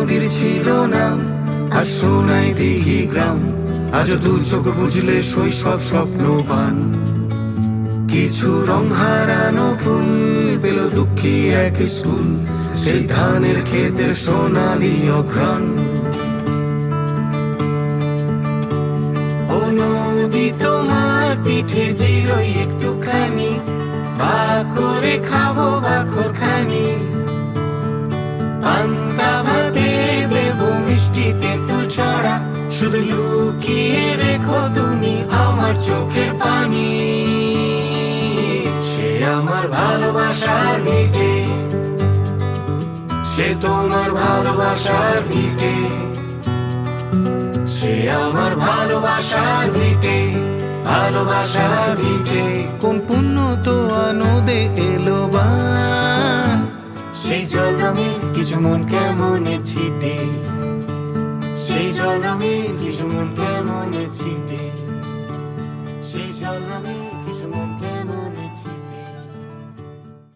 নদীর ছিল নাম আর সোনাই দিঘি গ্রাম। আজ দু চোখ বুঝলে শৈশব স্বপ্ন পান। কিছু রং হারানো ফুল পেল দুঃখী এক স্কুল, সেই ধানের ক্ষেতের সোনালি অঘ্রাণ। ও নদী তোমার পিঠে জিরোই একটুখানি, ভাগ করে খাবো বাখর খানি। পান্তা ভাতে দেবো মিষ্টি তেঁতুল ছড়া, শুধু লুকিয়ে রেখো তুমি আমার চোখের পানি। সে আমার ভালোবাসার ভিটে, সে তোমার ভালোবাসার ভিটে। সে আমার ভালোবাসার ভিটে, ভালোবাসার ভিটে। কোন পুণ্য তো আনন্দে এলো বান, সেই জল রঙে কিছু মন কেমনে ছিটে। সেই জল রঙে কিছু মন কেমনে ছিটে। সেই জল রঙে কিছু মন কেমনে